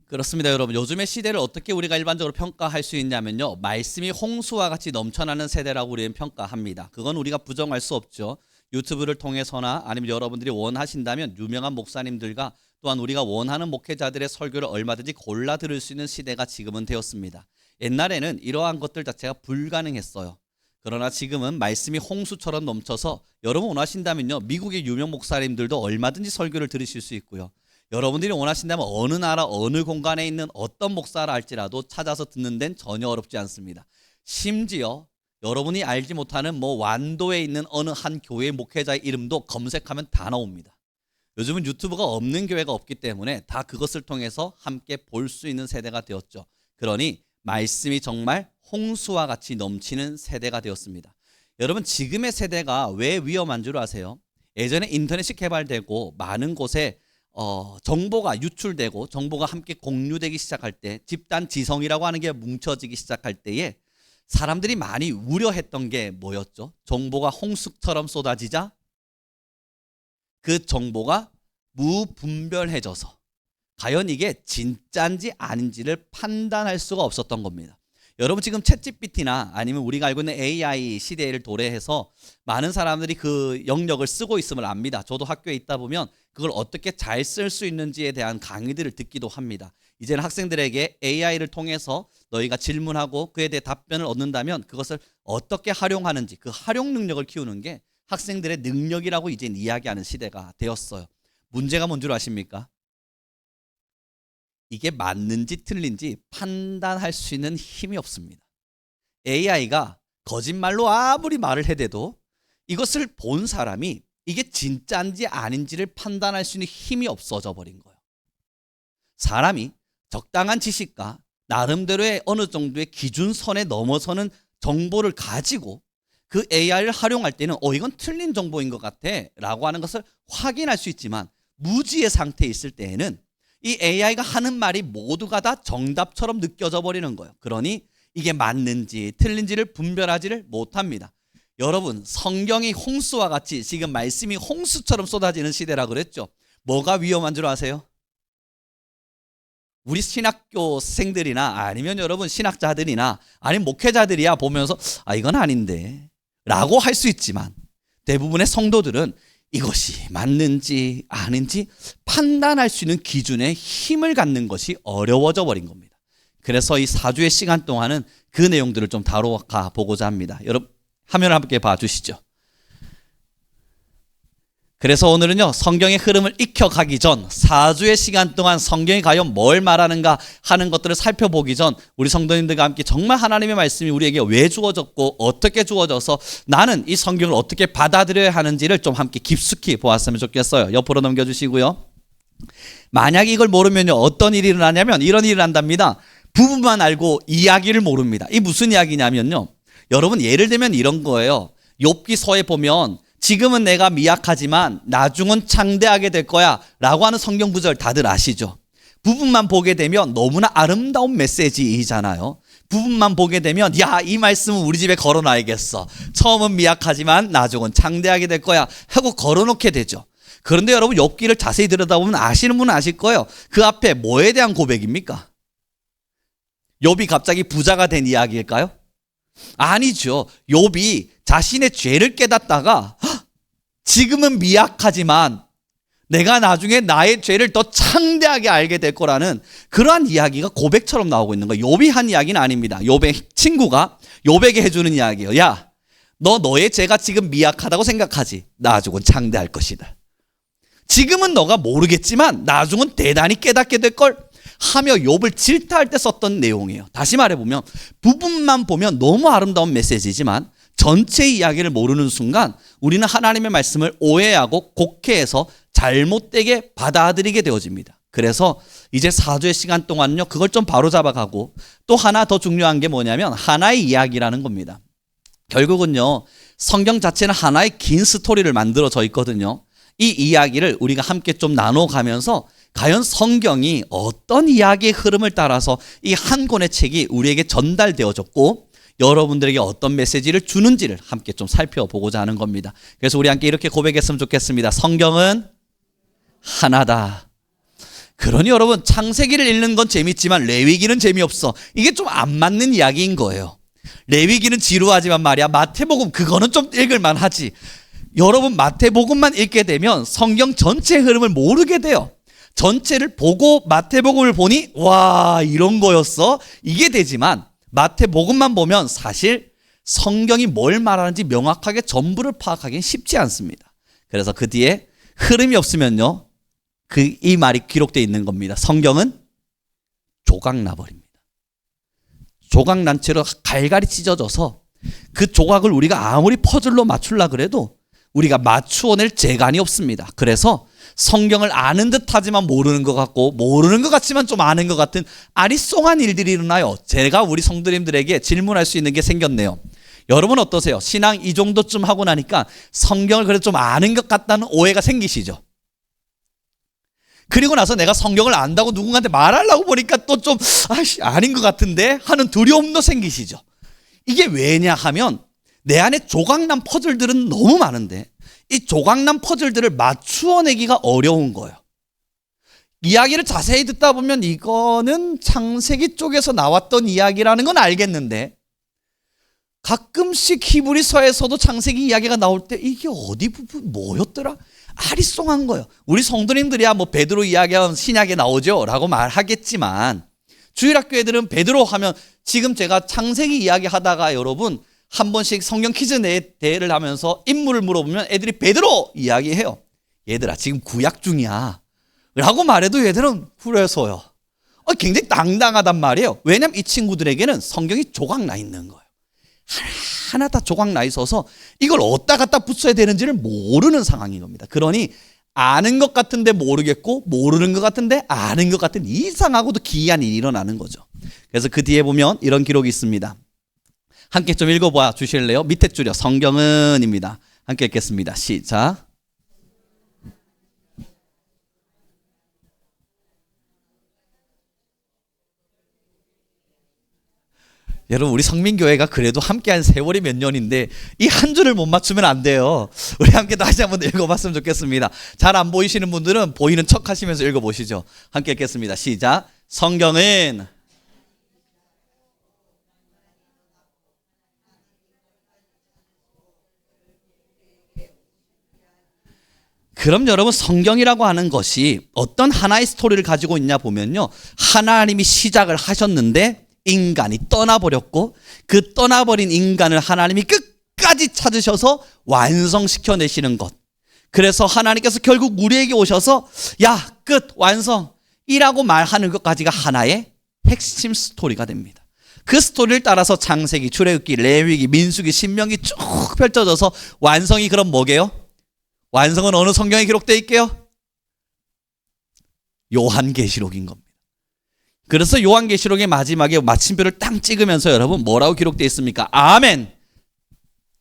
그렇습니다, 여러분. 요즘의 시대를 어떻게 우리가 일반적으로 평가할 수 있냐면요, 말씀이 홍수와 같이 넘쳐나는 세대라고 우리는 평가합니다. 그건 우리가 부정할 수 없죠. 유튜브를 통해서나 아니면 여러분들이 원하신다면 유명한 목사님들과 또한 우리가 원하는 목회자들의 설교를 얼마든지 골라 들을 수 있는 시대가 지금은 되었습니다. 옛날에는 이러한 것들 자체가 불가능했어요. 그러나 지금은 말씀이 홍수처럼 넘쳐서 여러분 원하신다면요, 미국의 유명 목사님들도 얼마든지 설교를 들으실 수 있고요, 여러분들이 원하신다면 어느 나라 어느 공간에 있는 어떤 목사라 할지라도 찾아서 듣는 데는 전혀 어렵지 않습니다. 심지어 여러분이 알지 못하는 완도에 있는 어느 한 교회 목회자의 이름도 검색하면 다 나옵니다. 요즘은 유튜브가 없는 교회가 없기 때문에 다 그것을 통해서 함께 볼 수 있는 세대가 되었죠. 그러니 말씀이 정말 홍수와 같이 넘치는 세대가 되었습니다. 여러분, 지금의 세대가 왜 위험한 줄 아세요? 예전에 인터넷이 개발되고 많은 곳에 정보가 유출되고 정보가 함께 공유되기 시작할 때, 집단 지성이라고 하는 게 뭉쳐지기 시작할 때에 사람들이 많이 우려했던 게 뭐였죠? 정보가 홍수처럼 쏟아지자 그 정보가 무분별해져서 과연 이게 진짜인지 아닌지를 판단할 수가 없었던 겁니다. 여러분, 지금 챗GPT나 아니면 우리가 알고 있는 AI 시대를 도래해서 많은 사람들이 그 영역을 쓰고 있음을 압니다. 저도 학교에 있다 보면 그걸 어떻게 잘 쓸 수 있는지에 대한 강의들을 듣기도 합니다. 이제는 학생들에게 AI를 통해서 너희가 질문하고 그에 대해 답변을 얻는다면 그것을 어떻게 활용하는지, 그 활용 능력을 키우는 게 학생들의 능력이라고 이제 이야기하는 시대가 되었어요. 문제가 뭔 줄 아십니까? 이게 맞는지 틀린지 판단할 수 있는 힘이 없습니다. AI가 거짓말로 아무리 말을 해대도 이것을 본 사람이 이게 진짜인지 아닌지를 판단할 수 있는 힘이 없어져 버린 거예요. 사람이 적당한 지식과 나름대로의 어느 정도의 기준선에 넘어서는 정보를 가지고 그 AI를 활용할 때는 이건 틀린 정보인 것 같아 라고 하는 것을 확인할 수 있지만, 무지의 상태에 있을 때에는 이 AI가 하는 말이 모두가 다 정답처럼 느껴져 버리는 거예요. 그러니 이게 맞는지 틀린지를 분별하지를 못합니다. 여러분, 성경이 홍수와 같이 지금 말씀이 홍수처럼 쏟아지는 시대라 그랬죠. 뭐가 위험한 줄 아세요? 우리 신학교생들이나 아니면 여러분 신학자들이나 아니면 목회자들이야 보면서 이건 아닌데 라고 할 수 있지만, 대부분의 성도들은 이것이 맞는지 아닌지 판단할 수 있는 기준에 힘을 갖는 것이 어려워져 버린 겁니다. 그래서 이 4주의 시간 동안은 그 내용들을 좀 다뤄가 보고자 합니다. 여러분, 화면을 함께 봐주시죠. 그래서 오늘은요, 성경의 흐름을 익혀가기 전 4주의 시간 동안 성경이 과연 뭘 말하는가 하는 것들을 살펴보기 전 우리 성도님들과 함께 정말 하나님의 말씀이 우리에게 왜 주어졌고 어떻게 주어져서 나는 이 성경을 어떻게 받아들여야 하는지를 좀 함께 깊숙이 보았으면 좋겠어요. 옆으로 넘겨주시고요. 만약에 이걸 모르면요, 어떤 일이 일어나냐면 이런 일이 일어난답니다. 부분만 알고 이야기를 모릅니다. 이 무슨 이야기냐면요, 여러분 예를 들면 이런 거예요. 욥기서에 보면 지금은 내가 미약하지만 나중은 창대하게 될 거야 라고 하는 성경 구절 다들 아시죠? 부분만 보게 되면 너무나 아름다운 메시지이잖아요. 부분만 보게 되면 이 말씀은 우리 집에 걸어놔야겠어. 처음은 미약하지만 나중은 창대하게 될 거야 하고 걸어놓게 되죠. 그런데 여러분, 욥기를 자세히 들여다보면 아시는 분은 아실 거예요. 그 앞에 뭐에 대한 고백입니까? 욥이 갑자기 부자가 된 이야기일까요? 아니죠. 욥이 자신의 죄를 깨닫다가 지금은 미약하지만 내가 나중에 나의 죄를 더 창대하게 알게 될 거라는 그러한 이야기가 고백처럼 나오고 있는 거예요. 욥이 한 이야기는 아닙니다. 욥의 친구가 욥에게 해주는 이야기예요. 야, 너의 죄가 지금 미약하다고 생각하지? 나중은 창대할 것이다. 지금은 너가 모르겠지만 나중은 대단히 깨닫게 될걸 하며 욥을 질타할 때 썼던 내용이에요. 다시 말해보면 부분만 보면 너무 아름다운 메시지지만 전체 이야기를 모르는 순간 우리는 하나님의 말씀을 오해하고 곡해해서 잘못되게 받아들이게 되어집니다. 그래서 이제 4주의 시간 동안은요, 그걸 좀 바로잡아가고 또 하나 더 중요한 게 뭐냐면 하나의 이야기라는 겁니다. 결국은요, 성경 자체는 하나의 긴 스토리를 만들어져 있거든요. 이 이야기를 우리가 함께 좀 나눠가면서 과연 성경이 어떤 이야기의 흐름을 따라서 이 한 권의 책이 우리에게 전달되어졌고 여러분들에게 어떤 메시지를 주는지를 함께 좀 살펴보고자 하는 겁니다. 그래서 우리 함께 이렇게 고백했으면 좋겠습니다. 성경은 하나다. 그러니 여러분 창세기를 읽는 건 재밌지만 레위기는 재미없어. 이게 좀 안 맞는 이야기인 거예요. 레위기는 지루하지만 말이야 마태복음 그거는 좀 읽을만 하지. 여러분 마태복음만 읽게 되면 성경 전체 흐름을 모르게 돼요. 전체를 보고 마태복음을 보니 와 이런 거였어? 이게 되지만 마태복음만 보면 사실 성경이 뭘 말하는지 명확하게 전부를 파악하기는 쉽지 않습니다. 그래서 그 뒤에 흐름이 없으면요 이 말이 기록되어 있는 겁니다. 성경은 조각나버립니다. 조각난 채로 갈갈이 찢어져서 그 조각을 우리가 아무리 퍼즐로 맞추려 그래도 우리가 맞추어낼 재간이 없습니다. 그래서 성경을 아는 듯 하지만 모르는 것 같고 모르는 것 같지만 좀 아는 것 같은 아리송한 일들이 일어나요. 제가 우리 성도님들에게 질문할 수 있는 게 생겼네요. 여러분 어떠세요? 신앙 이 정도쯤 하고 나니까 성경을 그래도 좀 아는 것 같다는 오해가 생기시죠? 그리고 나서 내가 성경을 안다고 누군가한테 말하려고 보니까 또 좀 아닌 것 같은데 하는 두려움도 생기시죠? 이게 왜냐 하면 내 안에 조각난 퍼즐들은 너무 많은데 이 조각난 퍼즐들을 맞추어내기가 어려운 거예요. 이야기를 자세히 듣다 보면 이거는 창세기 쪽에서 나왔던 이야기라는 건 알겠는데 가끔씩 히브리서에서도 창세기 이야기가 나올 때 이게 어디 부분 뭐였더라? 아리송한 거예요. 우리 성도님들이야 뭐 베드로 이야기하면 신약에 나오죠 라고 말하겠지만 주일학교 애들은 베드로 하면 지금 제가 창세기 이야기 하다가 여러분 한 번씩 성경 퀴즈 대회를 하면서 인물을 물어보면 애들이 베드로 이야기해요. 얘들아 지금 구약 중이야 라고 말해도 얘들은 그래서요 굉장히 당당하단 말이에요. 왜냐면 이 친구들에게는 성경이 조각나 있는 거예요. 하나 다 조각나 있어서 이걸 어디다 갖다 붙여야 되는지를 모르는 상황인 겁니다. 그러니 아는 것 같은데 모르겠고 모르는 것 같은데 아는 것 같은 이상하고도 기이한 일이 일어나는 거죠. 그래서 그 뒤에 보면 이런 기록이 있습니다. 함께 좀 읽어봐 주실래요? 밑에 줄이요. 성경은입니다. 함께 읽겠습니다. 시작. 여러분 우리 성민교회가 그래도 함께한 세월이 몇 년인데 이 한 줄을 못 맞추면 안 돼요. 우리 함께 다시 한번 읽어봤으면 좋겠습니다. 잘 안 보이시는 분들은 보이는 척 하시면서 읽어보시죠. 함께 읽겠습니다. 시작. 성경은 그럼 여러분 성경이라고 하는 것이 어떤 하나의 스토리를 가지고 있냐 보면요 하나님이 시작을 하셨는데 인간이 떠나버렸고 그 떠나버린 인간을 하나님이 끝까지 찾으셔서 완성시켜내시는 것. 그래서 하나님께서 결국 우리에게 오셔서 야, 끝, 완성이라고 말하는 것까지가 하나의 핵심 스토리가 됩니다. 그 스토리를 따라서 창세기, 출애굽기, 레위기, 민수기, 신명기 쭉 펼쳐져서 완성이 그럼 뭐게요? 완성은 어느 성경에 기록되어 있게요? 요한계시록인 겁니다. 그래서 요한계시록의 마지막에 마침표를 딱 찍으면서 여러분 뭐라고 기록되어 있습니까? 아멘.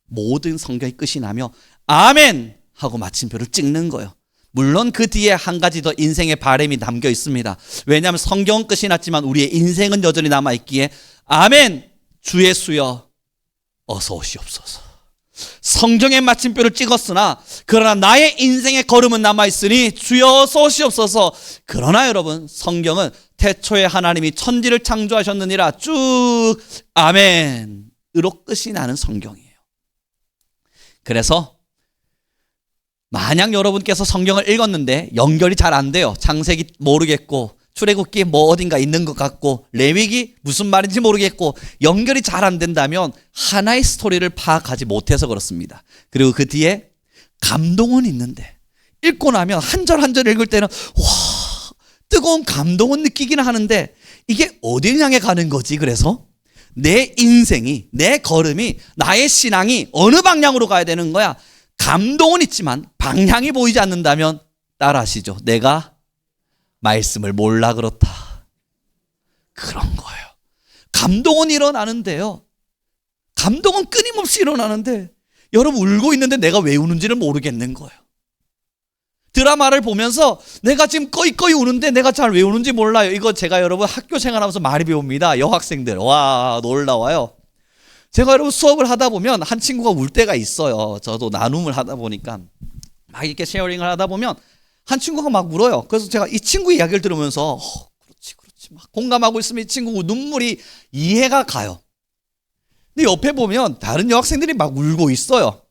모든 성경이 끝이 나며 아멘 하고 마침표를 찍는 거예요. 물론 그 뒤에 한 가지 더 인생의 바람이 담겨 있습니다. 왜냐하면 성경은 끝이 났지만 우리의 인생은 여전히 남아있기에 아멘 주 예수여 어서 오시옵소서. 성경의 마침표를 찍었으나 그러나 나의 인생의 걸음은 남아있으니 주여 어서 오시옵소서. 그러나 여러분 성경은 태초에 하나님이 천지를 창조하셨느니라 쭉 아멘으로 끝이 나는 성경이에요. 그래서 만약 여러분께서 성경을 읽었는데 연결이 잘 안 돼요. 창세기 모르겠고 출애굽기 뭐 어딘가 있는 것 같고 레위기 무슨 말인지 모르겠고 연결이 잘 안 된다면 하나의 스토리를 파악하지 못해서 그렇습니다. 그리고 그 뒤에 감동은 있는데 읽고 나면 한 절 한 절 읽을 때는 와 뜨거운 감동은 느끼기는 하는데 이게 어딜 향해 가는 거지? 그래서 내 인생이 내 걸음이 나의 신앙이 어느 방향으로 가야 되는 거야? 감동은 있지만 방향이 보이지 않는다면 따라하시죠. 내가 말씀을 몰라 그렇다. 그런 거예요. 감동은 일어나는데요. 감동은 끊임없이 일어나는데 여러분 울고 있는데 내가 왜 우는지를 모르겠는 거예요. 드라마를 보면서 내가 지금 꺼이꺼이 우는데 내가 잘 왜 우는지 몰라요. 이거 제가 여러분 학교 생활하면서 많이 배웁니다. 여학생들. 와 놀라워요. 제가 여러분 수업을 하다 보면 한 친구가 울 때가 있어요. 저도 나눔을 하다 보니까 막 이렇게 쉐어링을 하다 보면 한 친구가 막 울어요. 그래서 제가 이 친구 이야기를 들으면서 그렇지 막 공감하고 있으면 이 친구 눈물이 이해가 가요. 근데 옆에 보면 다른 여학생들이 막 울고 있어요.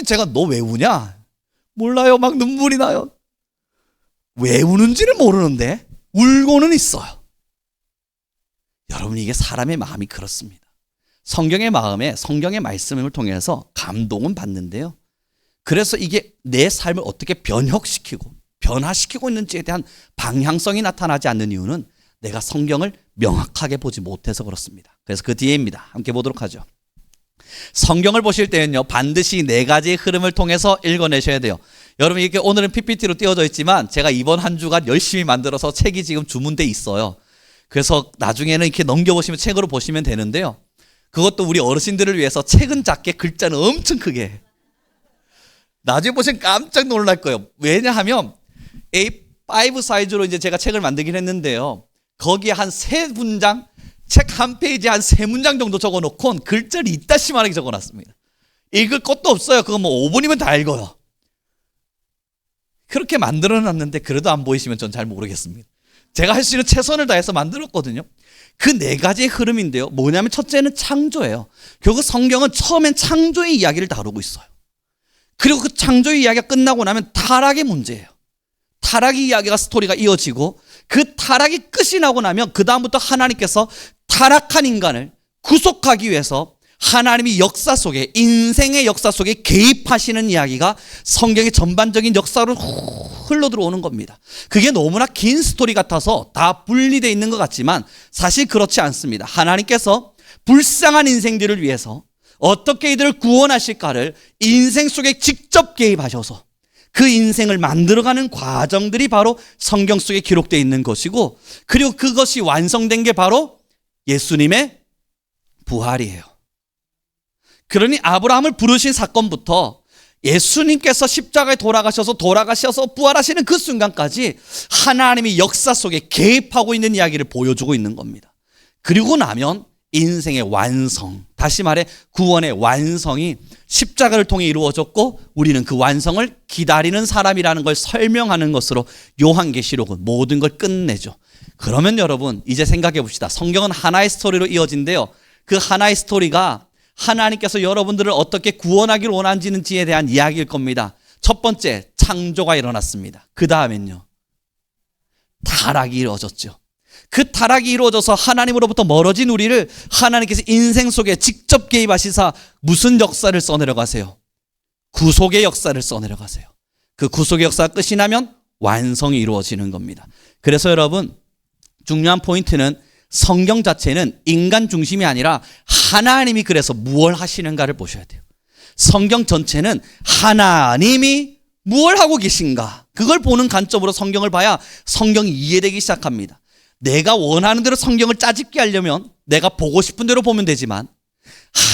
제가 너 왜 우냐? 몰라요. 막 눈물이 나요. 왜 우는지를 모르는데 울고는 있어요. 여러분, 이게 사람의 마음이 그렇습니다. 성경의 마음에 성경의 말씀을 통해서 감동은 받는데요. 그래서 이게 내 삶을 어떻게 변화시키고 있는지에 대한 방향성이 나타나지 않는 이유는 내가 성경을 명확하게 보지 못해서 그렇습니다. 그래서 그 뒤에입니다. 함께 보도록 하죠. 성경을 보실 때는요, 반드시 네 가지의 흐름을 통해서 읽어내셔야 돼요. 여러분, 이게 오늘은 PPT로 띄워져 있지만 제가 이번 한 주간 열심히 만들어서 책이 지금 주문돼 있어요. 그래서 나중에는 이렇게 넘겨보시면 책으로 보시면 되는데요. 그것도 우리 어르신들을 위해서 책은 작게 글자는 엄청 크게. 나중에 보시면 깜짝 놀랄 거예요. 왜냐하면 A5 사이즈로 이제 제가 책을 만들긴 했는데요. 거기에 한 3문장, 책 한 페이지에 한 3문장 정도 적어놓고 글자를 이따시만하게 적어놨습니다. 읽을 것도 없어요. 그거 뭐 5분이면 다 읽어요. 그렇게 만들어놨는데 그래도 안 보이시면 전 잘 모르겠습니다. 제가 할 수 있는 최선을 다해서 만들었거든요. 그 네 가지의 흐름인데요. 뭐냐면 첫째는 창조예요. 결국 성경은 처음엔 창조의 이야기를 다루고 있어요. 그리고 그 창조의 이야기가 끝나고 나면 타락의 문제예요. 타락의 이야기가 스토리가 이어지고 그 타락이 끝이 나고 나면 그 다음부터 하나님께서 타락한 인간을 구속하기 위해서 하나님이 역사 속에, 인생의 역사 속에 개입하시는 이야기가 성경의 전반적인 역사로 흘러 들어오는 겁니다. 그게 너무나 긴 스토리 같아서 다 분리되어 있는 것 같지만 사실 그렇지 않습니다. 하나님께서 불쌍한 인생들을 위해서 어떻게 이들을 구원하실까를 인생 속에 직접 개입하셔서 그 인생을 만들어가는 과정들이 바로 성경 속에 기록되어 있는 것이고, 그리고 그것이 완성된 게 바로 예수님의 부활이에요. 그러니 아브라함을 부르신 사건부터 예수님께서 십자가에 돌아가셔서 부활하시는 그 순간까지 하나님이 역사 속에 개입하고 있는 이야기를 보여주고 있는 겁니다. 그리고 나면 인생의 완성, 다시 말해 구원의 완성이 십자가를 통해 이루어졌고 우리는 그 완성을 기다리는 사람이라는 걸 설명하는 것으로 요한계시록은 모든 걸 끝내죠. 그러면 여러분, 이제 생각해 봅시다. 성경은 하나의 스토리로 이어진대요. 그 하나의 스토리가 하나님께서 여러분들을 어떻게 구원하기를 원하는지에 대한 이야기일 겁니다. 첫 번째, 창조가 일어났습니다. 그 다음엔요, 타락이 이루어졌죠. 그 타락이 이루어져서 하나님으로부터 멀어진 우리를 하나님께서 인생 속에 직접 개입하시사 무슨 역사를 써내려가세요? 구속의 역사를 써내려가세요. 그 구속의 역사가 끝이 나면 완성이 이루어지는 겁니다. 그래서 여러분, 중요한 포인트는 성경 자체는 인간 중심이 아니라 하나님이 그래서 무엇을 하시는가를 보셔야 돼요. 성경 전체는 하나님이 무엇을 하고 계신가, 그걸 보는 관점으로 성경을 봐야 성경이 이해되기 시작합니다. 내가 원하는 대로 성경을 짜집게 하려면 내가 보고 싶은 대로 보면 되지만,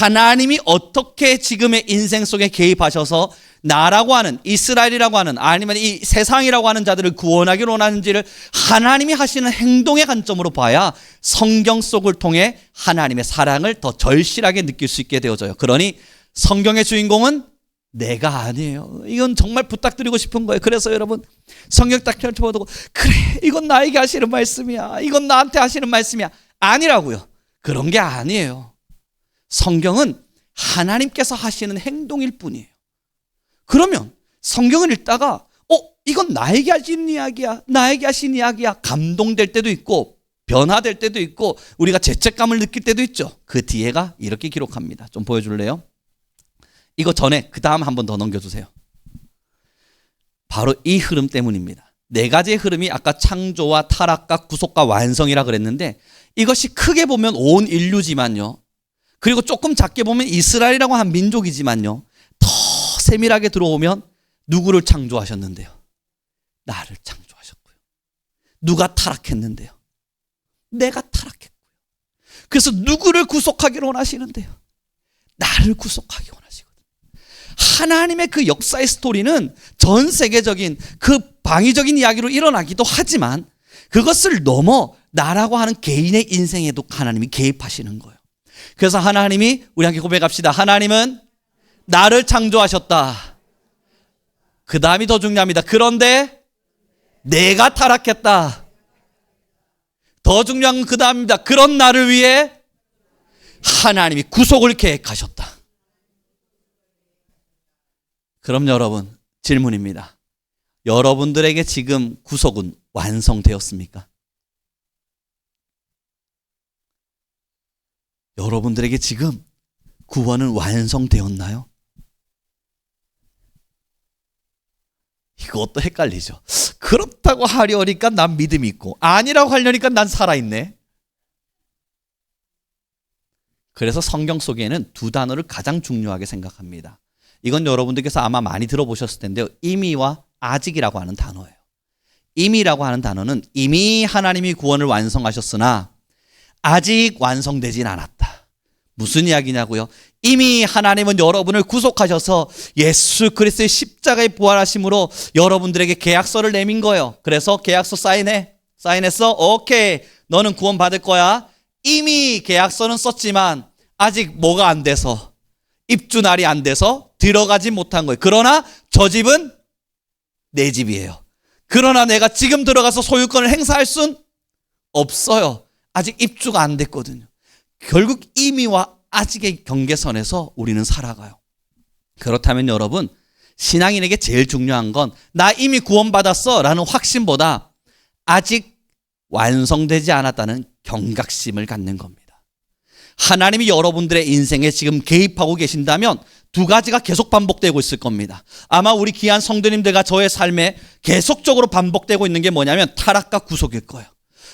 하나님이 어떻게 지금의 인생 속에 개입하셔서 나라고 하는, 이스라엘이라고 하는, 아니면 이 세상이라고 하는 자들을 구원하기를 원하는지를 하나님이 하시는 행동의 관점으로 봐야 성경 속을 통해 하나님의 사랑을 더 절실하게 느낄 수 있게 되어져요. 그러니 성경의 주인공은 내가 아니에요. 이건 정말 부탁드리고 싶은 거예요. 그래서 여러분, 성경 딱 펼쳐보고 그래, 이건 나에게 하시는 말씀이야, 이건 나한테 하시는 말씀이야, 아니라고요. 그런 게 아니에요. 성경은 하나님께서 하시는 행동일 뿐이에요. 그러면 성경을 읽다가 이건 나에게 하신 이야기야, 나에게 하신 이야기야, 감동될 때도 있고 변화될 때도 있고 우리가 죄책감을 느낄 때도 있죠. 그 뒤에가 이렇게 기록합니다. 좀 보여줄래요? 이거 전에 그 다음 한 번 더 넘겨주세요. 바로 이 흐름 때문입니다. 네 가지의 흐름이 아까 창조와 타락과 구속과 완성이라 그랬는데, 이것이 크게 보면 온 인류지만요, 그리고 조금 작게 보면 이스라엘이라고 한 민족이지만요, 더 세밀하게 들어오면 누구를 창조하셨는데요? 나를 창조하셨고요. 누가 타락했는데요? 내가 타락했고요. 그래서 누구를 구속하기를 원하시는데요? 나를 구속하기 원하시거든요. 하나님의 그 역사의 스토리는 전 세계적인 그 방위적인 이야기로 일어나기도 하지만 그것을 넘어 나라고 하는 개인의 인생에도 하나님이 개입하시는 거예요. 그래서 하나님이, 우리 함께 고백합시다. 하나님은 나를 창조하셨다. 그 다음이 더 중요합니다. 그런데 내가 타락했다. 더 중요한 건 그 다음입니다. 그런 나를 위해 하나님이 구속을 계획하셨다. 그럼 여러분, 질문입니다. 여러분들에게 지금 구속은 완성되었습니까? 여러분들에게 지금 구원은 완성되었나요? 이것도 헷갈리죠. 그렇다고 하려니까 난 믿음이 있고 아니라고 하려니까 난 살아있네. 그래서 성경 속에는 두 단어를 가장 중요하게 생각합니다. 이건 여러분들께서 아마 많이 들어보셨을 텐데요. 이미와 아직이라고 하는 단어예요. 이미라고 하는 단어는 이미 하나님이 구원을 완성하셨으나 아직 완성되진 않았다. 무슨 이야기냐고요? 이미 하나님은 여러분을 구속하셔서 예수 그리스도의 십자가의 부활하심으로 여러분들에게 계약서를 내민 거예요. 그래서 계약서 사인해. 사인했어? 오케이. 너는 구원 받을 거야. 이미 계약서는 썼지만 아직 뭐가 안 돼서, 입주 날이 안 돼서 들어가지 못한 거예요. 그러나 저 집은 내 집이에요. 그러나 내가 지금 들어가서 소유권을 행사할 순 없어요. 아직 입주가 안 됐거든요. 결국 이미와 아직의 경계선에서 우리는 살아가요. 그렇다면 여러분, 신앙인에게 제일 중요한 건 나 이미 구원받았어 라는 확신보다 아직 완성되지 않았다는 경각심을 갖는 겁니다. 하나님이 여러분들의 인생에 지금 개입하고 계신다면 두 가지가 계속 반복되고 있을 겁니다. 아마 우리 귀한 성도님들과 저의 삶에 계속적으로 반복되고 있는 게 뭐냐면 타락과 구속일 거예요.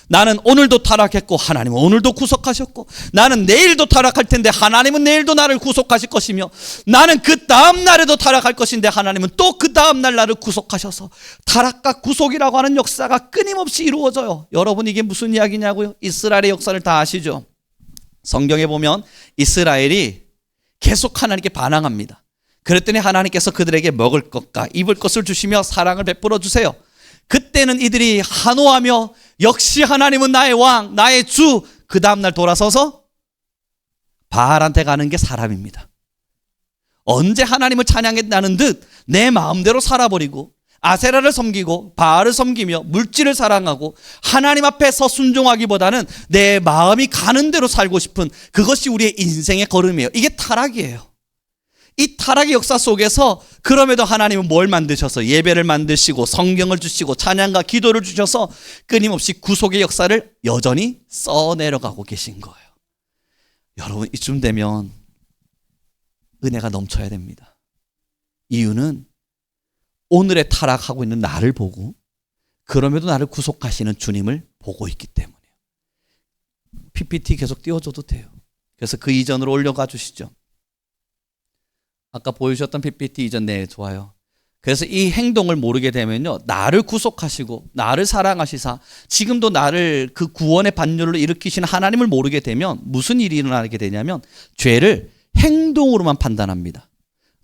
나는 오늘도 타락했고 하나님은 오늘도 구속하셨고, 나는 내일도 타락할 텐데 하나님은 내일도 나를 구속하실 것이며, 나는 그 다음 날에도 타락할 것인데 하나님은 또 그 다음 날 나를 구속하셔서 타락과 구속이라고 하는 역사가 끊임없이 이루어져요. 여러분, 이게 무슨 이야기냐고요? 이스라엘의 역사를 다 아시죠? 성경에 보면 이스라엘이 계속 하나님께 반항합니다. 그랬더니 하나님께서 그들에게 먹을 것과 입을 것을 주시며 사랑을 베풀어 주세요. 그때는 이들이 한호하며 역시 하나님은 나의 왕, 나의 주. 그 다음날 돌아서서 바알한테 가는 게 사람입니다. 언제 하나님을 찬양했다는 듯 내 마음대로 살아버리고 아세라를 섬기고 바알을 섬기며 물질을 사랑하고 하나님 앞에서 순종하기보다는 내 마음이 가는 대로 살고 싶은, 그것이 우리의 인생의 걸음이에요. 이게 타락이에요. 이 타락의 역사 속에서 그럼에도 하나님은 뭘 만드셔서 예배를 만드시고 성경을 주시고 찬양과 기도를 주셔서 끊임없이 구속의 역사를 여전히 써내려가고 계신 거예요. 여러분, 이쯤 되면 은혜가 넘쳐야 됩니다. 이유는 오늘의 타락하고 있는 나를 보고 그럼에도 나를 구속하시는 주님을 보고 있기 때문이에요. PPT 계속 띄워줘도 돼요. 그래서 그 이전으로 올려가 주시죠. 아까 보여주셨던 PPT 이전, 네, 좋아요. 그래서 이 행동을 모르게 되면요, 나를 구속하시고 나를 사랑하시사 지금도 나를 그 구원의 반열로 일으키시는 하나님을 모르게 되면 무슨 일이 일어나게 되냐면 죄를 행동으로만 판단합니다.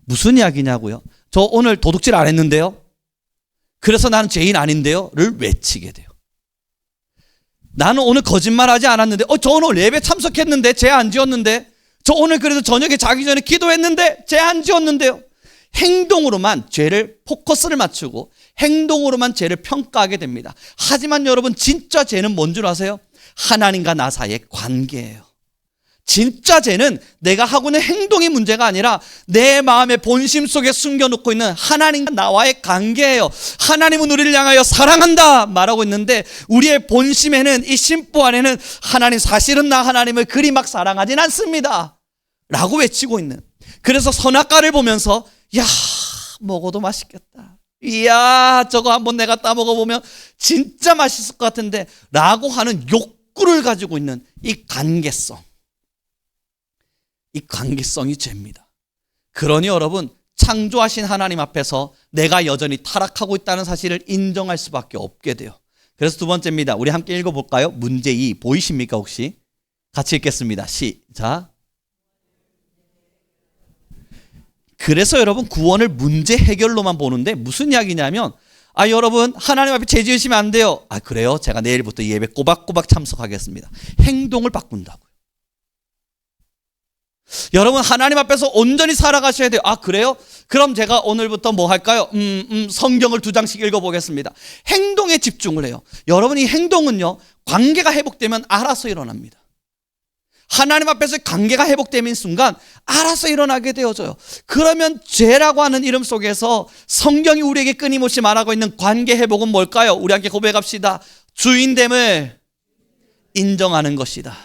무슨 이야기냐고요? 저 오늘 도둑질 안 했는데요, 그래서 나는 죄인 아닌데요 를 외치게 돼요. 나는 오늘 거짓말하지 않았는데 저 오늘 예배 참석했는데 죄 안 지었는데, 저 오늘 그래도 저녁에 자기 전에 기도했는데 죄 안 지었는데요. 행동으로만 죄를 포커스를 맞추고 행동으로만 죄를 평가하게 됩니다. 하지만 여러분, 진짜 죄는 뭔 줄 아세요? 하나님과 나 사이의 관계예요. 진짜 죄는 내가 하고 있는 행동이 문제가 아니라 내 마음의 본심 속에 숨겨놓고 있는 하나님과 나와의 관계예요. 하나님은 우리를 향하여 사랑한다 말하고 있는데 우리의 본심에는, 이 심보 안에는 하나님, 사실은 나 하나님을 그리 막 사랑하진 않습니다 라고 외치고 있는. 그래서 선악과를 보면서 야, 먹어도 맛있겠다, 이야 저거 한번 내가 따먹어보면 진짜 맛있을 것 같은데 라고 하는 욕구를 가지고 있는 이 관계성, 이 관계성이 죄입니다. 그러니 여러분, 창조하신 하나님 앞에서 내가 여전히 타락하고 있다는 사실을 인정할 수밖에 없게 돼요. 그래서 두 번째입니다. 우리 함께 읽어볼까요? 문제 2 보이십니까 혹시? 같이 읽겠습니다. 시작. 그래서 여러분, 구원을 문제 해결로만 보는데 무슨 이야기냐면, 여러분 하나님 앞에 죄 지으시면 안 돼요. 그래요? 제가 내일부터 예배 꼬박꼬박 참석하겠습니다. 행동을 바꾼다고요. 여러분 하나님 앞에서 온전히 살아가셔야 돼요. 아 그래요? 그럼 제가 오늘부터 뭐 할까요? 성경을 2장씩 읽어보겠습니다. 행동에 집중을 해요. 여러분 이 행동은요 관계가 회복되면 알아서 일어납니다. 하나님 앞에서 관계가 회복되는 순간 알아서 일어나게 되어져요. 그러면 죄라고 하는 이름 속에서 성경이 우리에게 끊임없이 말하고 있는 관계 회복은 뭘까요? 우리 함께 고백합시다. 주인됨을 인정하는 것이다.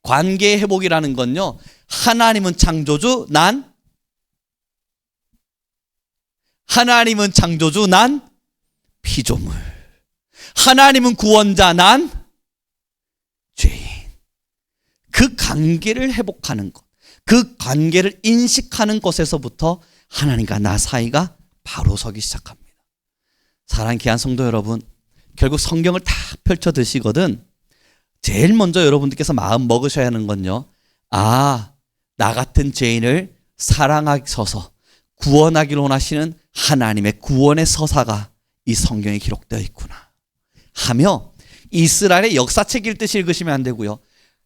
관계 회복이라는 건요, 하나님은 창조주, 하나님은 창조주, 난 피조물. 하나님은 구원자, 난 죄인. 그 관계를 회복하는 것, 그 관계를 인식하는 것에서부터 하나님과 나 사이가 바로 서기 시작합니다. 사랑하는 귀한 성도 여러분, 결국 성경을 다 펼쳐 드시거든 제일 먼저 여러분들께서 마음 먹으셔야 하는 건요, 아, 나 같은 죄인을 사랑하셔서 구원하기를 원하시는 하나님의 구원의 서사가 이 성경에 기록되어 있구나 하며, 이스라엘의 역사책 읽듯이 읽으시면 안 되고요,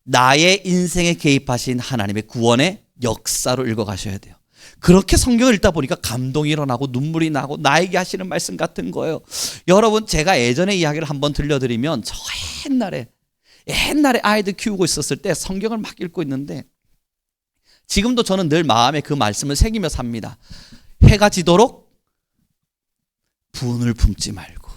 나의 인생에 개입하신 하나님의 구원의 역사로 읽어가셔야 돼요. 그렇게 성경을 읽다 보니까 감동이 일어나고 눈물이 나고 나에게 하시는 말씀 같은 거예요. 여러분 제가 예전에 이야기를 한번 들려드리면, 저 옛날에 아이들 키우고 있었을 때 성경을 막 읽고 있는데, 지금도 저는 늘 마음에 그 말씀을 새기며 삽니다. 해가 지도록 분을 품지 말고.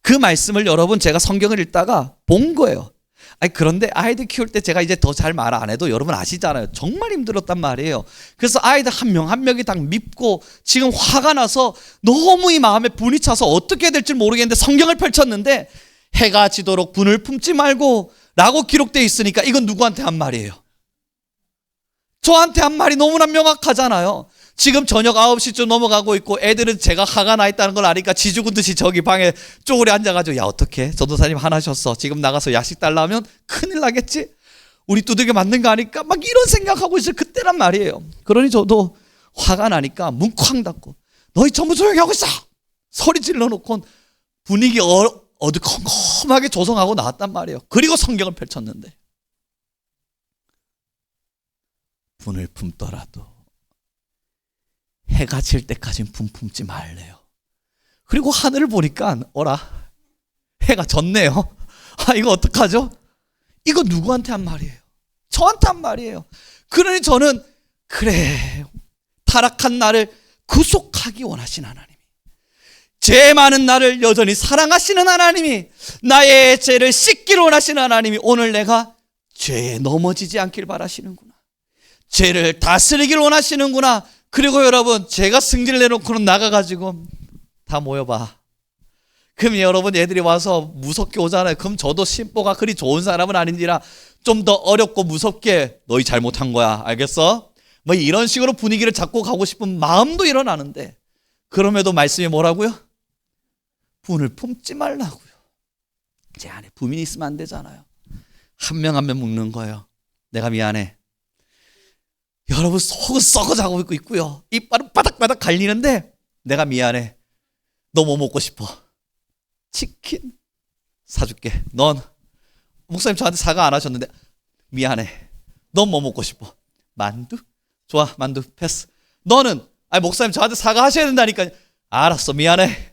그 말씀을 여러분 제가 성경을 읽다가 본 거예요. 아니 그런데 아이들 키울 때 제가 이제 더 잘 말 안 해도 여러분 아시잖아요. 정말 힘들었단 말이에요. 그래서 아이들 한 명 한 명이 다 밉고 지금 화가 나서 너무 이 마음에 분이 차서 어떻게 해야 될지 모르겠는데 성경을 펼쳤는데, 해가 지도록 분을 품지 말고 라고 기록되어 있으니까 이건 누구한테 한 말이에요? 저한테 한 말이 너무나 명확하잖아요. 지금 저녁 9시쯤 넘어가고 있고 애들은 제가 화가 나 있다는 걸 아니까 지죽은 듯이 저기 방에 쪼그려 앉아가지고, 야 어떡해, 전도사님 화나셨어, 지금 나가서 야식 달라면 큰일 나겠지, 우리 두들겨 맞는 거 아니까 막 이런 생각하고 있을 그때란 말이에요. 그러니 저도 화가 나니까 문 쾅 닫고 너희 전부 조용히 하고 있어 소리 질러놓고 분위기 어두컴컴하게 조성하고 나왔단 말이에요. 그리고 성경을 펼쳤는데, 분을 품더라도 해가 질 때까지는 분 품지 말래요. 그리고 하늘을 보니까 어라, 해가 졌네요. 아 이거 어떡하죠? 이거 누구한테 한 말이에요? 저한테 한 말이에요. 그러니 저는 그래, 타락한 나를 구속하기 원하신 하나님이, 죄 많은 나를 여전히 사랑하시는 하나님이, 나의 죄를 씻기를 원하시는 하나님이 오늘 내가 죄에 넘어지지 않길 바라시는구나, 죄를 다스리길 원하시는구나. 그리고 여러분 제가 승질 내놓고는 나가가지고 다 모여봐. 그럼 여러분 애들이 와서 무섭게 오잖아요. 그럼 저도 심보가 그리 좋은 사람은 아닌지라 좀 더 어렵고 무섭게, 너희 잘못한 거야 알겠어? 뭐 이런 식으로 분위기를 잡고 가고 싶은 마음도 일어나는데, 그럼에도 말씀이 뭐라고요? 분을 품지 말라고요. 제 안에 분이 있으면 안 되잖아요. 한 명 한 명 묵는 거예요. 내가 미안해. 여러분 속은 썩어자고 있고요, 이빨은 바닥바닥 갈리는데 내가 미안해. 너 뭐 먹고 싶어? 치킨 사줄게. 넌 목사님 저한테 사과 안 하셨는데 미안해. 넌 뭐 먹고 싶어? 만두? 좋아, 만두 패스. 너는? 아니 목사님 저한테 사과하셔야 된다니까. 알았어, 미안해.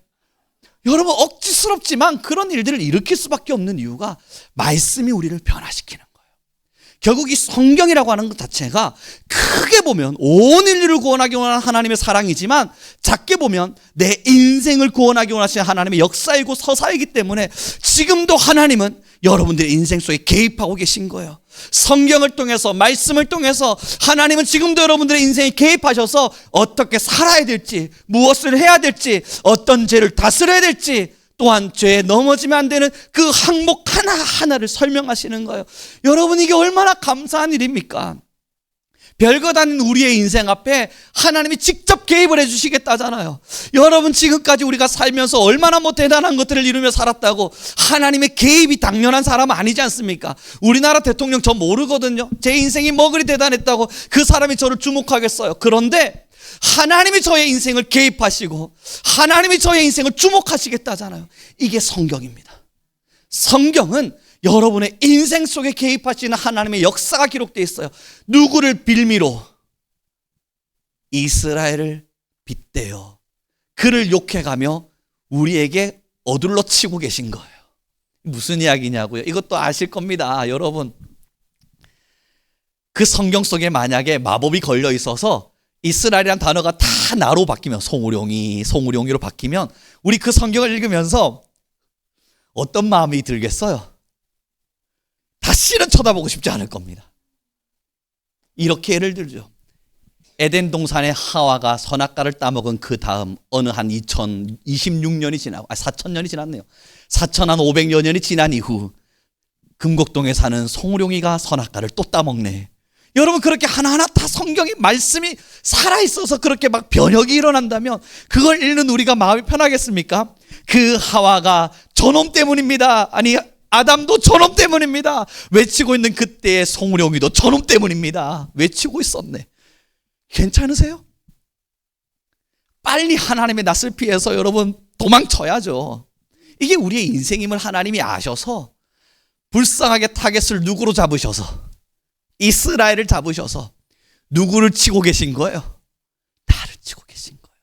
여러분 억지스럽지만 그런 일들을 일으킬 수밖에 없는 이유가 말씀이 우리를 변화시키는 거예요. 결국 이 성경이라고 하는 것 자체가 크게 보면 온 인류를 구원하기 원하는 하나님의 사랑이지만, 작게 보면 내 인생을 구원하기 원하시는 하나님의 역사이고 서사이기 때문에 지금도 하나님은 여러분들의 인생 속에 개입하고 계신 거예요. 성경을 통해서, 말씀을 통해서 하나님은 지금도 여러분들의 인생에 개입하셔서 어떻게 살아야 될지, 무엇을 해야 될지, 어떤 죄를 다스려야 될지, 또한 죄에 넘어지면 안 되는 그 항목 하나하나를 설명하시는 거예요. 여러분 이게 얼마나 감사한 일입니까? 별것 아닌 우리의 인생 앞에 하나님이 직접 개입을 해주시겠다잖아요. 여러분 지금까지 우리가 살면서 얼마나 뭐 대단한 것들을 이루며 살았다고 하나님의 개입이 당연한 사람은 아니지 않습니까? 우리나라 대통령 저 모르거든요. 제 인생이 뭐 그리 대단했다고 그 사람이 저를 주목하겠어요. 그런데 하나님이 저의 인생을 개입하시고 하나님이 저의 인생을 주목하시겠다잖아요. 이게 성경입니다. 성경은 여러분의 인생 속에 개입하시는 하나님의 역사가 기록되어 있어요. 누구를 빌미로? 이스라엘을 빗대어 그를 욕해가며 우리에게 어둘러 치고 계신 거예요. 무슨 이야기냐고요? 이것도 아실 겁니다. 여러분, 그 성경 속에 만약에 마법이 걸려 있어서 이스라엘이라는 단어가 다 나로 바뀌면, 송우룡이로 바뀌면 우리 그 성경을 읽으면서 어떤 마음이 들겠어요? 다시는 쳐다보고 싶지 않을 겁니다. 이렇게 예를 들죠. 에덴 동산의 하와가 선악과를 따먹은 그 다음 어느 한 2026년이 지나고 4,000년이 지났네요. 4,500여 년이 지난 이후 금곡동에 사는 송우룡이가 선악과를 또 따먹네. 여러분, 그렇게 하나하나 다 성경의 말씀이 살아있어서 그렇게 막 변혁이 일어난다면 그걸 읽는 우리가 마음이 편하겠습니까? 그 하와가 저놈 때문입니다. 아니, 아담도 저놈 때문입니다. 외치고 있는 그때의 송우룡이도 저놈 때문입니다. 외치고 있었네. 괜찮으세요? 빨리 하나님의 낯을 피해서 여러분 도망쳐야죠. 이게 우리의 인생임을 하나님이 아셔서 불쌍하게 타겟을 누구로 잡으셔서, 이스라엘을 잡으셔서 누구를 치고 계신 거예요? 나를 치고 계신 거예요.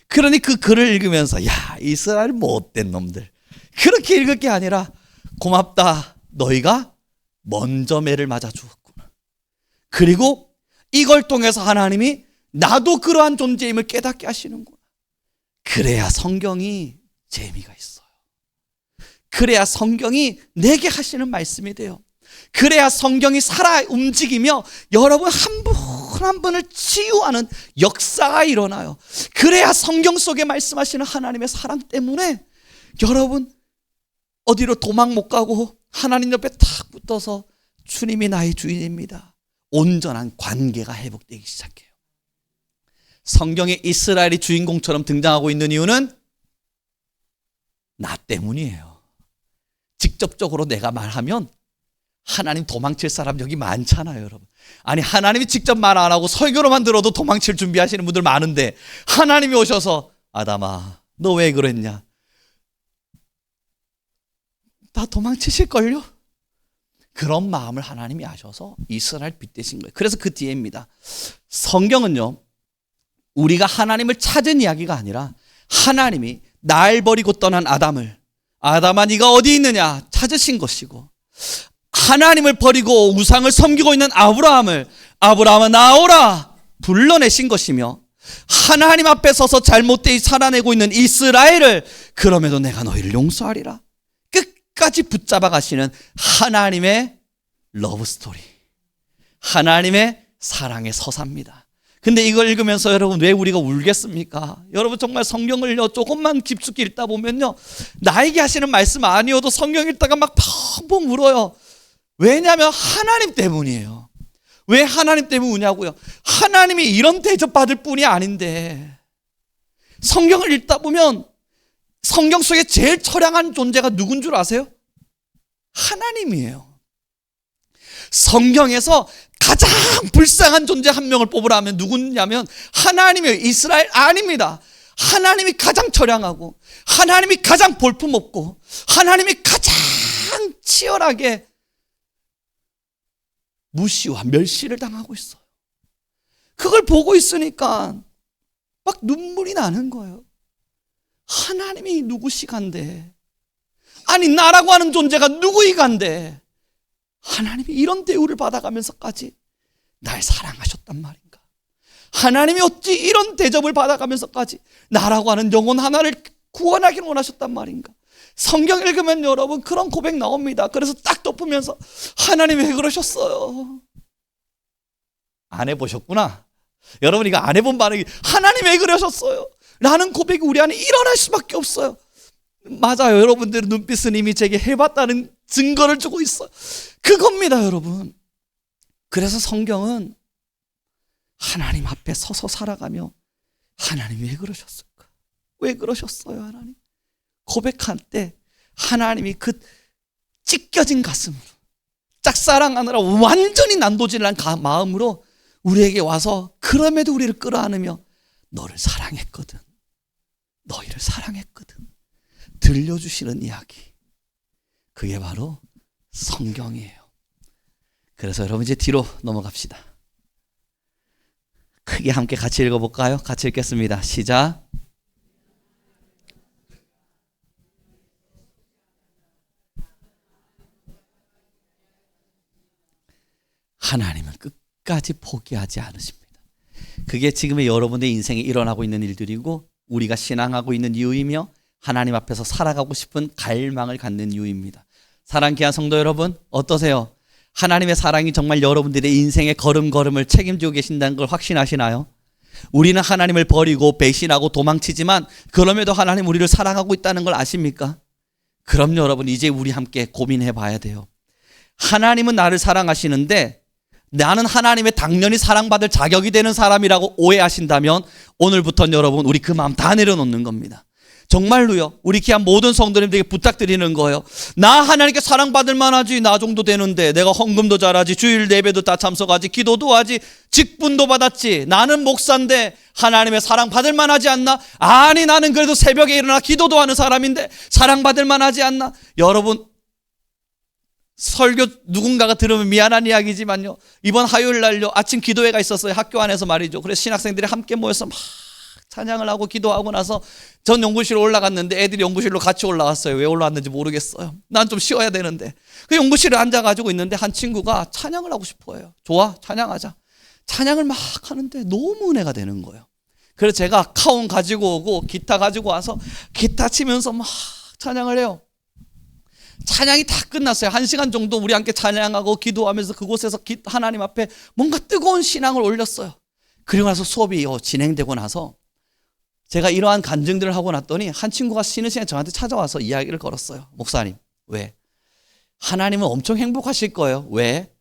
그러니 그 글을 읽으면서 야, 이스라엘 못된 놈들, 그렇게 읽을 게 아니라 고맙다, 너희가 먼저 매를 맞아 주었구나. 그리고 이걸 통해서 하나님이 나도 그러한 존재임을 깨닫게 하시는구나. 그래야 성경이 재미가 있어요. 그래야 성경이 내게 하시는 말씀이 돼요. 그래야 성경이 살아 움직이며 여러분 한 분 한 분을 치유하는 역사가 일어나요. 그래야 성경 속에 말씀하시는 하나님의 사랑 때문에 여러분 어디로 도망 못 가고 하나님 옆에 탁 붙어서 주님이 나의 주인입니다. 온전한 관계가 회복되기 시작해요. 성경에 이스라엘이 주인공처럼 등장하고 있는 이유는 나 때문이에요. 직접적으로 내가 말하면 하나님 도망칠 사람 여기 많잖아요, 여러분. 아니, 하나님이 직접 말 안 하고 설교로만 들어도 도망칠 준비하시는 분들 많은데 하나님이 오셔서 아담아, 너 왜 그랬냐? 다 도망치실걸요? 그런 마음을 하나님이 아셔서 이스라엘 빗대신 거예요. 그래서 그 뒤에입니다. 성경은요, 우리가 하나님을 찾은 이야기가 아니라 하나님이 날 버리고 떠난 아담을, 아담아 네가 어디 있느냐 찾으신 것이고, 하나님을 버리고 우상을 섬기고 있는 아브라함을, 아브라함아 나오라 불러내신 것이며, 하나님 앞에 서서 잘못되이 살아내고 있는 이스라엘을 그럼에도 내가 너희를 용서하리라 끝까지 붙잡아 가시는 하나님의 러브 스토리, 하나님의 사랑의 서사입니다. 근데 이걸 읽으면서 여러분 왜 우리가 울겠습니까? 여러분 정말 성경을요 조금만 깊숙이 읽다 보면요 나에게 하시는 말씀 아니어도 성경 읽다가 막 펑펑 울어요. 왜냐하면 하나님 때문이에요. 왜 하나님 때문에 우냐고요? 하나님이 이런 대접받을 뿐이 아닌데, 성경을 읽다 보면 성경 속에 제일 처량한 존재가 누군 줄 아세요? 하나님이에요. 성경에서 가장 불쌍한 존재 한 명을 뽑으라면 누구냐면 하나님이에요. 이스라엘 아닙니다. 하나님이 가장 처량하고, 하나님이 가장 볼품없고, 하나님이 가장 치열하게 무시와 멸시를 당하고 있어요. 그걸 보고 있으니까 막 눈물이 나는 거예요. 하나님이 누구시간데, 아니 나라고 하는 존재가 누구이간데 하나님이 이런 대우를 받아가면서까지 날 사랑하셨단 말인가? 하나님이 어찌 이런 대접을 받아가면서까지 나라고 하는 영혼 하나를 구원하기를 원하셨단 말인가? 성경 읽으면 여러분 그런 고백 나옵니다. 그래서 딱 덮으면서 하나님 왜 그러셨어요? 안 해보셨구나. 여러분 이거 안 해본 반응이 하나님 왜 그러셨어요? 라는 고백이 우리 안에 일어날 수밖에 없어요. 맞아요. 여러분들의 눈빛은 이미 제게 해봤다는 증거를 주고 있어요. 그겁니다, 여러분. 그래서 성경은 하나님 앞에 서서 살아가며 하나님 왜 그러셨을까? 왜 그러셨어요, 하나님? 고백할 때 하나님이 그 찢겨진 가슴으로 짝사랑하느라 완전히 난도질난 마음으로 우리에게 와서 그럼에도 우리를 끌어안으며 너를 사랑했거든, 너희를 사랑했거든 들려주시는 이야기, 그게 바로 성경이에요. 그래서 여러분 이제 뒤로 넘어갑시다. 크게 함께 같이 읽어볼까요? 같이 읽겠습니다. 시작. 하나님은 끝까지 포기하지 않으십니다. 그게 지금의 여러분의 인생에 일어나고 있는 일들이고 우리가 신앙하고 있는 이유이며 하나님 앞에서 살아가고 싶은 갈망을 갖는 이유입니다. 사랑하는 귀한 성도 여러분, 어떠세요? 하나님의 사랑이 정말 여러분들의 인생의 걸음걸음을 책임지고 계신다는 걸 확신하시나요? 우리는 하나님을 버리고 배신하고 도망치지만 그럼에도 하나님 우리를 사랑하고 있다는 걸 아십니까? 그럼 여러분 이제 우리 함께 고민해 봐야 돼요. 하나님은 나를 사랑하시는데 나는 하나님의 당연히 사랑받을 자격이 되는 사람이라고 오해하신다면 오늘부터는 여러분 우리 그 마음 다 내려놓는 겁니다. 정말로요. 우리 귀한 모든 성도님들에게 부탁드리는 거예요. 나 하나님께 사랑받을 만하지. 나 정도 되는데 내가 헌금도 잘하지. 주일 예배도 다 참석하지. 기도도 하지. 직분도 받았지. 나는 목사인데 하나님의 사랑받을 만하지 않나? 아니 나는 그래도 새벽에 일어나 기도도 하는 사람인데 사랑받을 만하지 않나? 여러분 설교 누군가가 들으면 미안한 이야기지만요. 이번 화요일 날요. 아침 기도회가 있었어요. 학교 안에서 말이죠. 그래서 신학생들이 함께 모여서 막 찬양을 하고 기도하고 나서 전 연구실로 올라갔는데 애들이 연구실로 같이 올라왔어요. 왜 올라왔는지 모르겠어요. 난 좀 쉬어야 되는데 그 연구실에 앉아가지고 있는데 한 친구가 찬양을 하고 싶어요. 좋아, 찬양하자. 찬양을 막 하는데 너무 은혜가 되는 거예요. 그래서 제가 카운 가지고 오고 기타 가지고 와서 기타 치면서 막 찬양을 해요. 찬양이 다 끝났어요. 1시간 정도 우리 함께 찬양하고 기도하면서 그곳에서 하나님 앞에 뭔가 뜨거운 신앙을 올렸어요. 그리고 나서 수업이 진행되고 나서 제가 이러한 간증들을 하고 났더니 한 친구가 쉬는 시간에 저한테 찾아와서 이야기를 걸었어요. 목사님, 왜? 하나님은 엄청 행복하실 거예요. 왜?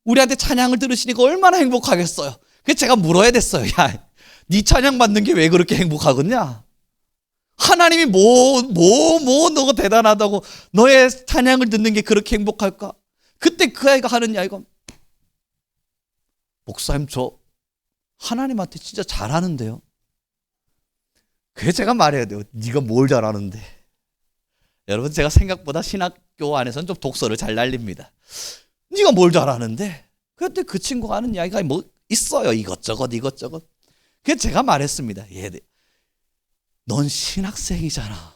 우리한테 찬양을 들으시니까 얼마나 행복하겠어요. 그래서 제가 물어야 됐어요. 야, 네 찬양 받는 게 왜 그렇게 행복하겠냐? 하나님이 너가 대단하다고 너의 찬양을 듣는 게 그렇게 행복할까? 그때 그 아이가 하는 이야기가 목사님 저 하나님한테 진짜 잘하는데요. 그래서 제가 말해야 돼요. 네가 뭘 잘하는데. 여러분 제가 생각보다 신학교 안에서는 좀 독서를 잘 날립니다. 네가 뭘 잘하는데. 그때 그 친구가 하는 이야기가 뭐 있어요. 이것저것. 그래서 제가 말했습니다. 넌 신학생이잖아.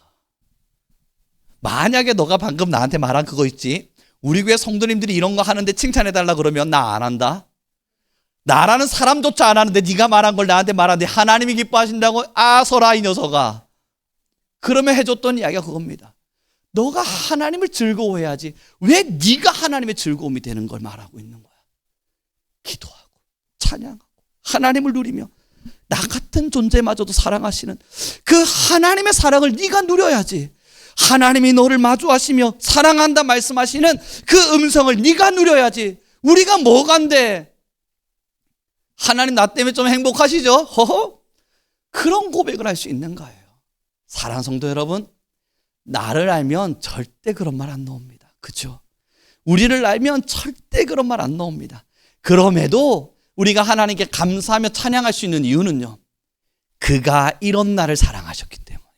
만약에 너가 방금 나한테 말한 그거 있지. 우리 교회 성도님들이 이런 거 하는데 칭찬해달라 그러면 나 안 한다. 나라는 사람조차 안 하는데 네가 말한 걸 나한테 말하는데 하나님이 기뻐하신다고? 아서라 이 녀석아. 그러면 해줬던 이야기가 그겁니다. 너가 하나님을 즐거워해야지. 왜 네가 하나님의 즐거움이 되는 걸 말하고 있는 거야. 기도하고 찬양하고 하나님을 누리며 나 같은 존재마저도 사랑하시는 그 하나님의 사랑을 네가 누려야지. 하나님이 너를 마주하시며 사랑한다 말씀하시는 그 음성을 네가 누려야지. 우리가 뭐간데 하나님 나 때문에 좀 행복하시죠? 허허? 그런 고백을 할 수 있는 거예요. 사랑하는 성도 여러분, 나를 알면 절대 그런 말 안 나옵니다. 그렇죠? 우리를 알면 절대 그런 말 안 나옵니다. 그럼에도 우리가 하나님께 감사하며 찬양할 수 있는 이유는요. 그가 이런 나를 사랑하셨기 때문이에요.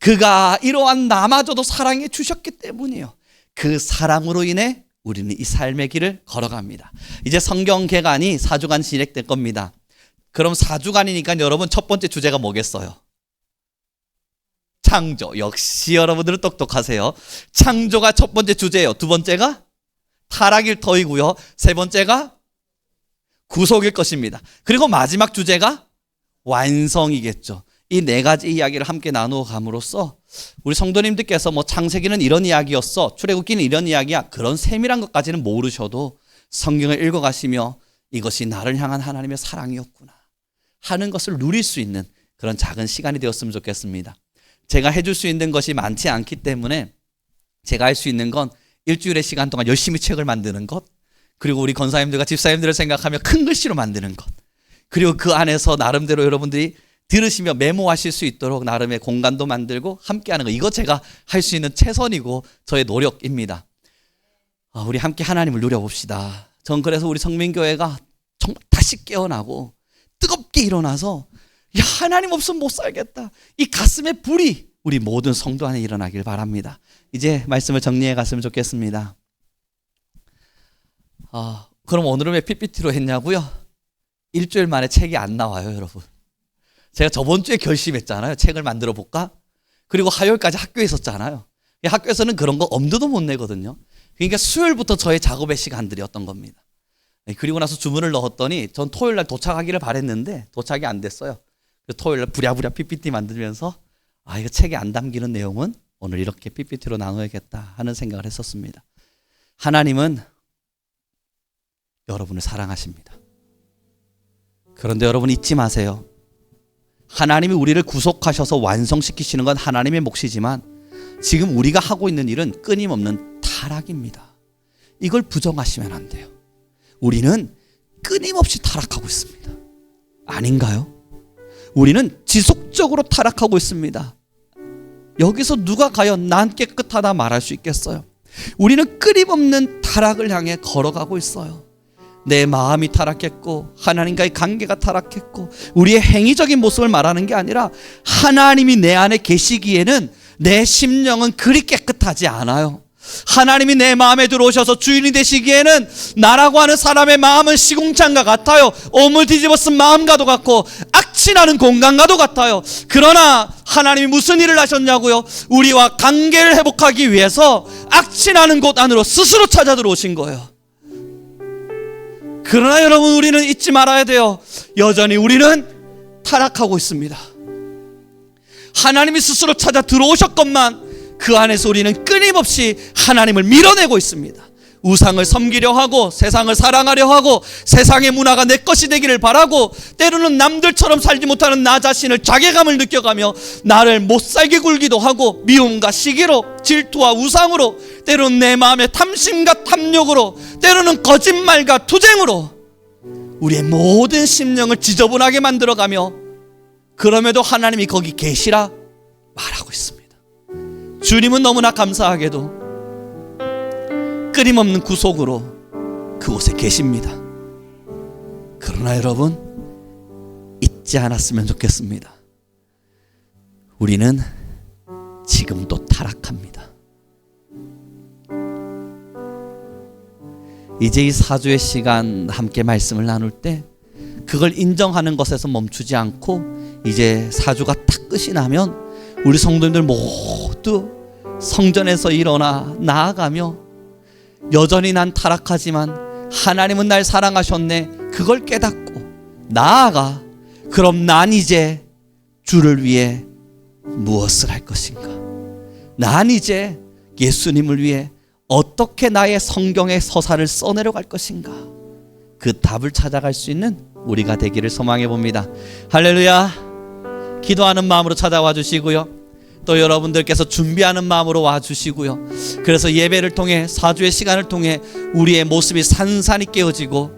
그가 이러한 나마저도 사랑해 주셨기 때문이에요. 그 사랑으로 인해 우리는 이 삶의 길을 걸어갑니다. 이제 성경 개관이 4주간 진행될 겁니다. 그럼 4주간이니까 여러분 첫 번째 주제가 뭐겠어요? 창조. 역시 여러분들은 똑똑하세요. 창조가 첫 번째 주제예요. 두 번째가 타락일 터이고요. 세 번째가 구속일 것입니다. 그리고 마지막 주제가 완성이겠죠. 이 네 가지 이야기를 함께 나누어 감으로써 우리 성도님들께서 뭐 창세기는 이런 이야기였어, 출애굽기는 이런 이야기야, 그런 세밀한 것까지는 모르셔도 성경을 읽어가시며 이것이 나를 향한 하나님의 사랑이었구나 하는 것을 누릴 수 있는 그런 작은 시간이 되었으면 좋겠습니다. 제가 해줄 수 있는 것이 많지 않기 때문에 제가 할 수 있는 건 일주일의 시간 동안 열심히 책을 만드는 것, 그리고 우리 권사님들과 집사님들을 생각하며 큰 글씨로 만드는 것, 그리고 그 안에서 나름대로 여러분들이 들으시며 메모하실 수 있도록 나름의 공간도 만들고 함께하는 거, 이거 제가 할 수 있는 최선이고 저의 노력입니다. 우리 함께 하나님을 누려봅시다. 전 그래서 우리 성민교회가 정말 다시 깨어나고 뜨겁게 일어나서 야, 하나님 없으면 못 살겠다, 이 가슴의 불이 우리 모든 성도 안에 일어나길 바랍니다. 이제 말씀을 정리해 갔으면 좋겠습니다. 그럼 오늘은 왜 PPT로 했냐고요? 일주일 만에 책이 안 나와요, 여러분. 제가 저번 주에 결심했잖아요. 책을 만들어 볼까? 그리고 화요일까지 학교에 있었잖아요. 학교에서는 그런 거 엄두도 못 내거든요. 그러니까 수요일부터 저의 작업의 시간들이었던 겁니다. 그리고 나서 주문을 넣었더니 전 토요일 날 도착하기를 바랬는데 도착이 안 됐어요. 토요일 날 부랴부랴 PPT 만들면서 이거 책에 안 담기는 내용은 오늘 이렇게 PPT로 나눠야겠다 하는 생각을 했었습니다. 하나님은 여러분을 사랑하십니다. 그런데 여러분 잊지 마세요. 하나님이 우리를 구속하셔서 완성시키시는 건 하나님의 몫이지만 지금 우리가 하고 있는 일은 끊임없는 타락입니다. 이걸 부정하시면 안 돼요. 우리는 끊임없이 타락하고 있습니다. 아닌가요? 우리는 지속적으로 타락하고 있습니다. 여기서 누가 과연 난 깨끗하다 말할 수 있겠어요? 우리는 끊임없는 타락을 향해 걸어가고 있어요. 내 마음이 타락했고 하나님과의 관계가 타락했고 우리의 행위적인 모습을 말하는 게 아니라 하나님이 내 안에 계시기에는 내 심령은 그리 깨끗하지 않아요. 하나님이 내 마음에 들어오셔서 주인이 되시기에는 나라고 하는 사람의 마음은 시궁창과 같아요. 오물 뒤집어 쓴 마음과도 같고 악취나는 공간과도 같아요. 그러나 하나님이 무슨 일을 하셨냐고요? 우리와 관계를 회복하기 위해서 악취나는 곳 안으로 스스로 찾아 들어오신 거예요. 그러나 여러분, 우리는 잊지 말아야 돼요. 여전히 우리는 타락하고 있습니다. 하나님이 스스로 찾아 들어오셨건만 그 안에서 우리는 끊임없이 하나님을 밀어내고 있습니다. 우상을 섬기려 하고 세상을 사랑하려 하고 세상의 문화가 내 것이 되기를 바라고 때로는 남들처럼 살지 못하는 나 자신을 자괴감을 느껴가며 나를 못살게 굴기도 하고 미움과 시기로 질투와 우상으로 때로는 내 마음의 탐심과 탐욕으로 때로는 거짓말과 투쟁으로 우리의 모든 심령을 지저분하게 만들어가며 그럼에도 하나님이 거기 계시라 말하고 있습니다. 주님은 너무나 감사하게도 끊임없는 구속으로 그곳에 계십니다. 그러나 여러분, 잊지 않았으면 좋겠습니다. 우리는 지금도 타락합니다. 이제 이 4주의 시간 함께 말씀을 나눌 때 그걸 인정하는 것에서 멈추지 않고 이제 4주가 딱 끝이 나면 우리 성도님들 모두 성전에서 일어나 나아가며 여전히 난 타락하지만 하나님은 날 사랑하셨네, 그걸 깨닫고 나아가 그럼 난 이제 주를 위해 무엇을 할 것인가? 난 이제 예수님을 위해 어떻게 나의 성경의 서사를 써내려갈 것인가? 그 답을 찾아갈 수 있는 우리가 되기를 소망해 봅니다. 할렐루야. 기도하는 마음으로 찾아와 주시고요, 또 여러분들께서 준비하는 마음으로 와 주시고요, 그래서 예배를 통해 4주의 시간을 통해 우리의 모습이 산산이 깨어지고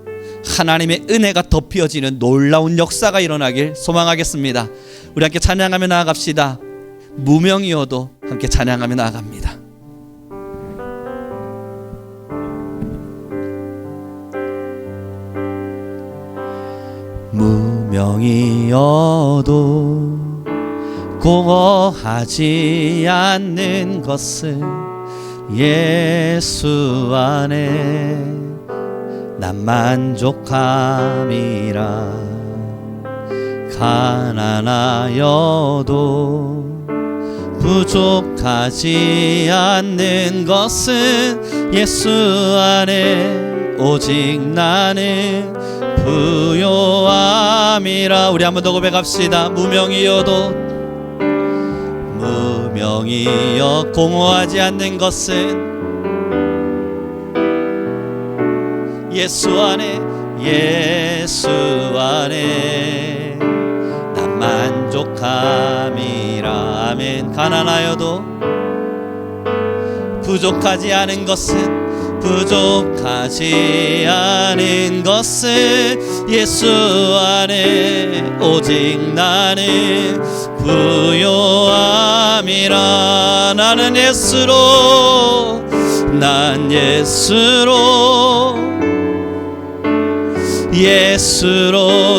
하나님의 은혜가 덮여지는 놀라운 역사가 일어나길 소망하겠습니다. 우리 함께 찬양하며 나아갑시다. 무명이어도 함께 찬양하며 나아갑니다. 무명이어도 공허하지 않는 것은 예수 안에 난 만족함이라. 가난하여도 부족하지 않는 것은 예수 안에 오직 나는 부요함이라. 우리 한 번 더 고백합시다. 무명이어도 공허하지 않는 것은 예수 안에 난 만족함이라. 아멘. 가난하여도 부족하지 않은 것은 예수 안에 오직 나는 부요함이라. 나는 예수로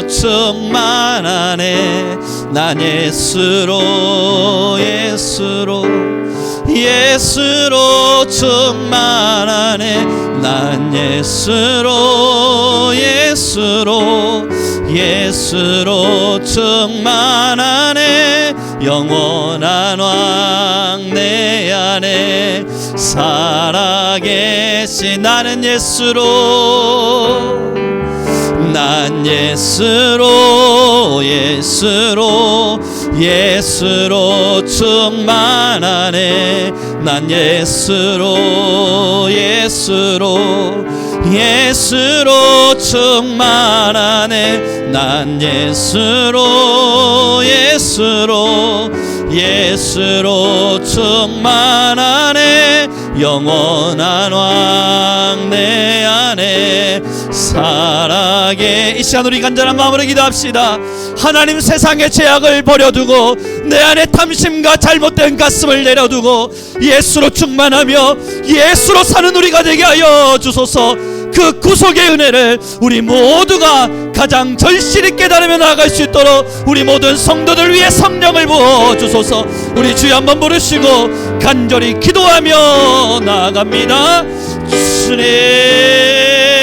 충만하네. 난 예수로 예수로 충만하네. 난 예수로 충만하네. 영원한 왕 내 안에 살아계신 나는 예수로 충만하네. 난 예수로 충만하네. 난 예수로 충만하네. 영원한 왕 내 안에 살아계. 이 시간 우리 간절한 마음으로 기도합시다. 하나님, 세상의 죄악을 버려두고 내 안에 탐심과 잘못된 가슴을 내려두고 예수로 충만하며 예수로 사는 우리가 되게 하여 주소서. 그 구속의 은혜를 우리 모두가 가장 절실히 깨달으며 나아갈 수 있도록 우리 모든 성도들 위해 성령을 부어주소서. 우리 주여 한번 부르시고 간절히 기도하며 나아갑니다. 주님